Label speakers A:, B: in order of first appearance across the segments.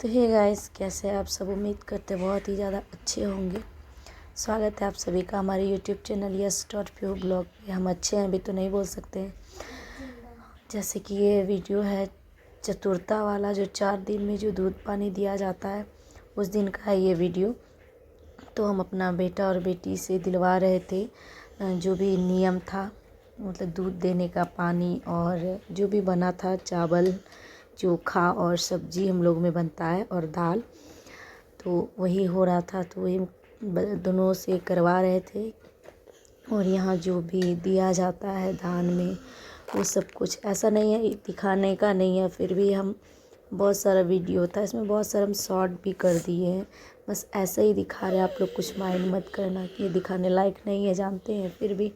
A: तो hey guys, कैसे हैं आप सब। उम्मीद करते बहुत ही ज़्यादा अच्छे होंगे। स्वागत है आप सभी का हमारे यूट्यूब चैनल यस.प्योर ब्लॉग पे। हम अच्छे हैं अभी तो नहीं बोल सकते हैं। जैसे कि ये वीडियो है चतुर्था वाला, जो 4 दिन में जो दूध पानी दिया जाता है उस दिन का है ये वीडियो। तो हम अपना बेटा और बेटी से दिलवा रहे थे जो भी नियम था, मतलब दूध देने का, पानी और जो भी बना था, चावल चोखा और सब्जी हम लोग में बनता है और दाल, तो वही हो रहा था। तो वही दोनों से करवा रहे थे। और यहाँ जो भी दिया जाता है दान में वो सब कुछ ऐसा नहीं है, दिखाने का नहीं है। फिर भी हम बहुत सारा वीडियो था इसमें, बहुत सारा हम शॉर्ट भी कर दिए हैं। बस ऐसे ही दिखा रहे हैं, आप लोग कुछ माइंड मत करना कि ये दिखाने लायक नहीं है, जानते हैं। फिर भी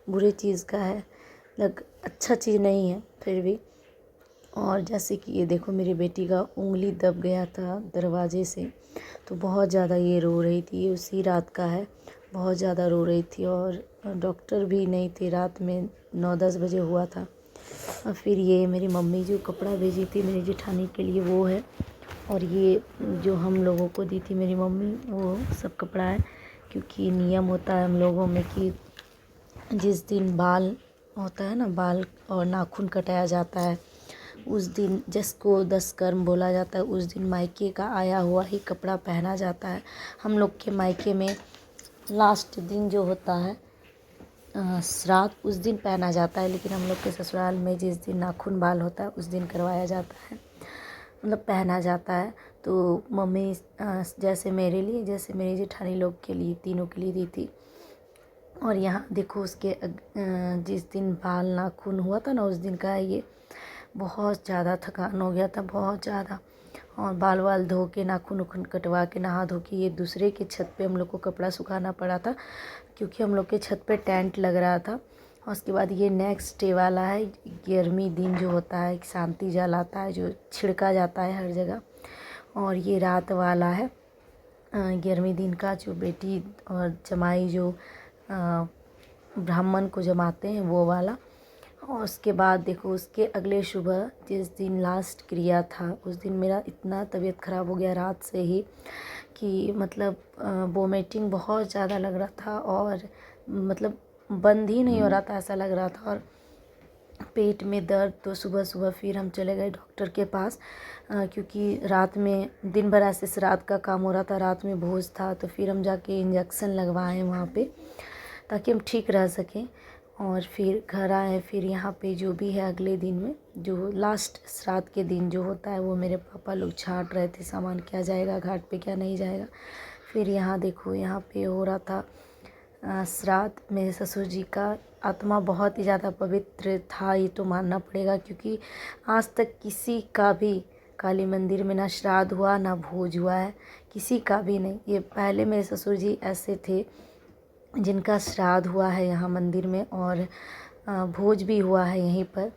A: बुरे चीज़ का है, अच्छा चीज़ नहीं है फिर भी। और जैसे कि ये देखो, मेरी बेटी का उंगली दब गया था दरवाजे से, तो बहुत ज़्यादा ये रो रही थी। ये उसी रात का है, बहुत ज़्यादा रो रही थी और डॉक्टर भी नहीं थे। रात में 9-10 बजे हुआ था। और फिर ये मेरी मम्मी जो कपड़ा भेजी थी मेरी जेठानी के लिए वो है, और ये जो हम लोगों को दी थी मेरी मम्मी वो सब कपड़ा है। क्योंकि नियम होता है हम लोगों में कि जिस दिन बाल होता है ना, बाल और नाखून कटाया जाता है, उस दिन जिसको 10 कर्म बोला जाता है, उस दिन मायके का आया हुआ ही कपड़ा पहना जाता है। हम लोग के मायके में लास्ट दिन जो होता है श्राद्ध, उस दिन पहना जाता है। लेकिन हम लोग के ससुराल में जिस दिन नाखून बाल होता है उस दिन करवाया जाता है, मतलब पहना जाता है। तो मम्मी जैसे मेरे लिए, जैसे मेरी जेठानी लोग के लिए, तीनों के लिए दी थी। और यहाँ देखो उसके जिस दिन बाल नाखून हुआ था ना, उस दिन का है ये। बहुत ज़्यादा थकान हो गया था, बहुत ज़्यादा। और बाल वाल धो के, नाखून उखून कटवा के, नहा धो के ये दूसरे के छत पे हम लोग को कपड़ा सुखाना पड़ा था, क्योंकि हम लोग के छत पे टेंट लग रहा था। और उसके बाद ये नेक्स्ट डे वाला है, 11वीं दिन जो होता है, एक शांति जल आता है जो छिड़का जाता है हर जगह। और ये रात वाला है 11वीं दिन का, जो बेटी और जमाई जो ब्राह्मण को जमाते हैं वो वाला। और उसके बाद देखो, उसके अगले सुबह जिस दिन लास्ट क्रिया था, उस दिन मेरा इतना तबीयत ख़राब हो गया रात से ही कि मतलब वोमिटिंग बहुत ज़्यादा लग रहा था, और मतलब बंद ही नहीं हो रहा था, ऐसा लग रहा था। और पेट में दर्द। तो सुबह सुबह फिर हम चले गए डॉक्टर के पास, क्योंकि रात में दिन भर ऐसे श्राद्ध का काम हो रहा था, रात में भोज था। तो फिर हम जाके इंजेक्शन लगवाए वहाँ पे, ताकि हम ठीक रह सकें। और फिर घर आए। फिर यहाँ पे जो भी है अगले दिन में, जो लास्ट श्राद्ध के दिन जो होता है, वो मेरे पापा लोग छांट रहे थे सामान, क्या जाएगा घाट पे क्या नहीं जाएगा। फिर यहाँ देखो, यहाँ पे हो रहा था श्राद्ध। मेरे ससुर जी का आत्मा बहुत ही ज़्यादा पवित्र था, ये तो मानना पड़ेगा। क्योंकि आज तक किसी का भी काली मंदिर में ना श्राद्ध हुआ ना भोज हुआ है, किसी का भी नहीं। ये पहले मेरे ससुर जी ऐसे थे जिनका श्राद्ध हुआ है यहाँ मंदिर में, और भोज भी हुआ है यहीं पर।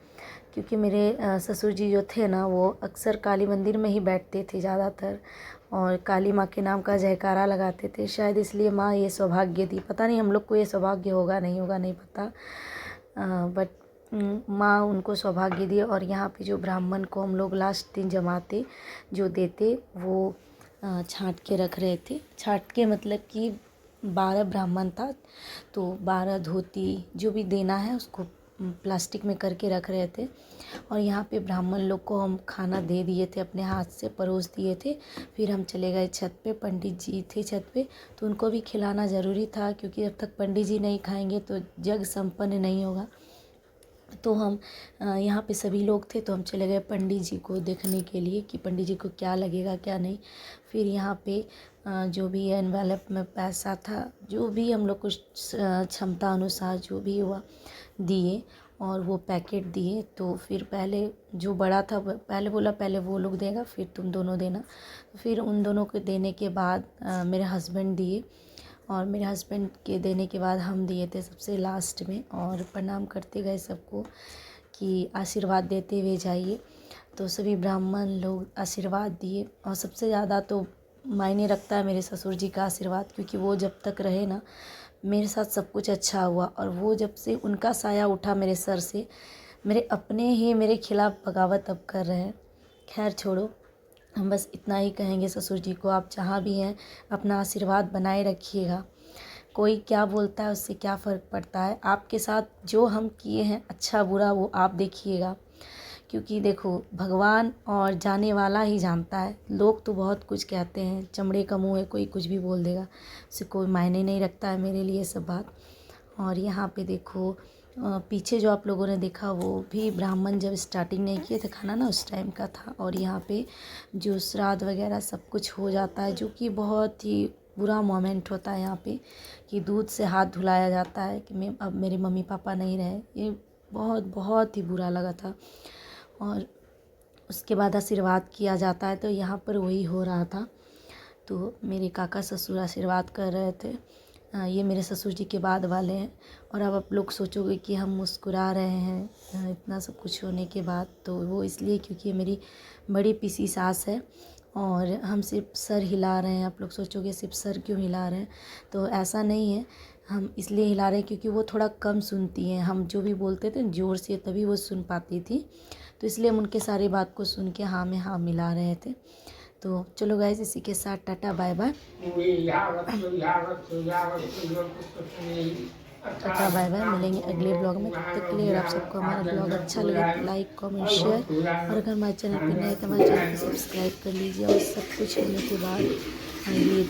A: क्योंकि मेरे ससुर जी जो थे ना, वो अक्सर काली मंदिर में ही बैठते थे ज़्यादातर, और काली माँ के नाम का जयकारा लगाते थे। शायद इसलिए माँ ये सौभाग्य दी, पता नहीं हम लोग को ये सौभाग्य होगा नहीं होगा नहीं पता, बट माँ उनको सौभाग्य दी। और यहाँ पे जो ब्राह्मण को हम लोग लास्ट दिन जमाते जो देते, वो छांट के रख रहे थे। छांट के मतलब कि 12 ब्राह्मण था, तो 12 धोती जो भी देना है उसको प्लास्टिक में करके रख रहे थे। और यहाँ पे ब्राह्मण लोग को हम खाना दे दिए थे, अपने हाथ से परोस दिए थे। फिर हम चले गए छत पे, पंडित जी थे छत पे, तो उनको भी खिलाना ज़रूरी था, क्योंकि जब तक पंडित जी नहीं खाएंगे तो जग संपन्न नहीं होगा। तो हम यहाँ पे सभी लोग थे, तो हम चले गए पंडित जी को देखने के लिए कि पंडित जी को क्या लगेगा क्या नहीं। फिर यहाँ पे जो भी एनवेलप में पैसा था, जो भी हम लोग कुछ क्षमता अनुसार जो भी हुआ दिए, और वो पैकेट दिए। तो फिर पहले जो बड़ा था पहले बोला पहले वो लोग देगा, फिर तुम दोनों देना। फिर उन दोनों को देने के बाद मेरे हस्बैंड दिए, और मेरे हस्बैंड के देने के बाद हम दिए थे सबसे लास्ट में। और प्रणाम करते गए सबको कि आशीर्वाद देते हुए जाइए। तो सभी ब्राह्मण लोग आशीर्वाद दिए, और सबसे ज़्यादा तो मायने रखता है मेरे ससुर जी का आशीर्वाद, क्योंकि वो जब तक रहे ना, मेरे साथ सब कुछ अच्छा हुआ। और वो जब से उनका साया उठा मेरे सर से, मेरे अपने ही मेरे खिलाफ़ बगावत अब कर रहे हैं। खैर छोड़ो, हम बस इतना ही कहेंगे ससुर जी को, आप जहाँ भी हैं अपना आशीर्वाद बनाए रखिएगा। कोई क्या बोलता है उससे क्या फ़र्क पड़ता है, आपके साथ जो हम किए हैं अच्छा बुरा वो आप देखिएगा। क्योंकि देखो भगवान और जाने वाला ही जानता है। लोग तो बहुत कुछ कहते हैं, चमड़े का मुँह है, कोई कुछ भी बोल देगा, उससे कोई मायने नहीं रखता है मेरे लिए सब बात। और यहाँ पे देखो पीछे जो आप लोगों ने देखा वो भी ब्राह्मण जब स्टार्टिंग नहीं किए थे खाना ना, उस टाइम का था। और यहाँ पे जो श्राद्ध वगैरह सब कुछ हो जाता है, जो कि बहुत ही बुरा मोमेंट होता है यहाँ पे, कि दूध से हाथ धुलाया जाता है कि मैं अब मेरे मम्मी पापा नहीं रहे। ये बहुत बहुत ही बुरा लगा था। और उसके बाद आशीर्वाद किया जाता है, तो यहाँ पर वही हो रहा था। तो मेरे काका ससुर आशीर्वाद कर रहे थे। ये मेरे ससुर जी के बाद वाले हैं। और अब आप लोग सोचोगे कि हम मुस्कुरा रहे हैं इतना सब कुछ होने के बाद, तो वो इसलिए क्योंकि ये मेरी बड़ी पीसी सास है और हम सिर्फ सर हिला रहे हैं। आप लोग सोचोगे सिर्फ सर क्यों हिला रहे हैं, तो ऐसा नहीं है। हम इसलिए हिला रहे हैं क्योंकि वो थोड़ा कम सुनती हैं, हम जो भी बोलते थे ज़ोर से तभी वो सुन पाती थी, तो इसलिए हम उनके सारी बात को सुन के हाँ में हाँ मिला रहे थे। तो चलो गाइस, इसी के साथ tata bye bye. Tata bye bye, मिलेंगे अगले ब्लॉग में। तब तक के लिए अगर आप सबको हमारा ब्लॉग अच्छा लगे तो लाइक कमेंट शेयर, और अगर हमारे चैनल पर नए तो हमारे चैनल को सब्सक्राइब कर लीजिए। और सब कुछ होने के बाद ये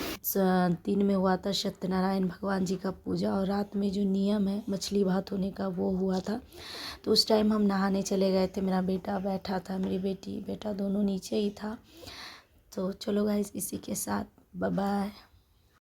A: दिन में हुआ था सत्यनारायण भगवान जी का पूजा, और रात में जो नियम है मछली भात होने का वो हुआ था। तो उस टाइम हम नहाने चले गए थे, मेरा बेटा बैठा था, मेरी बेटा दोनों नीचे ही था। तो चलो गाइस, इसी के साथ बाय बाय।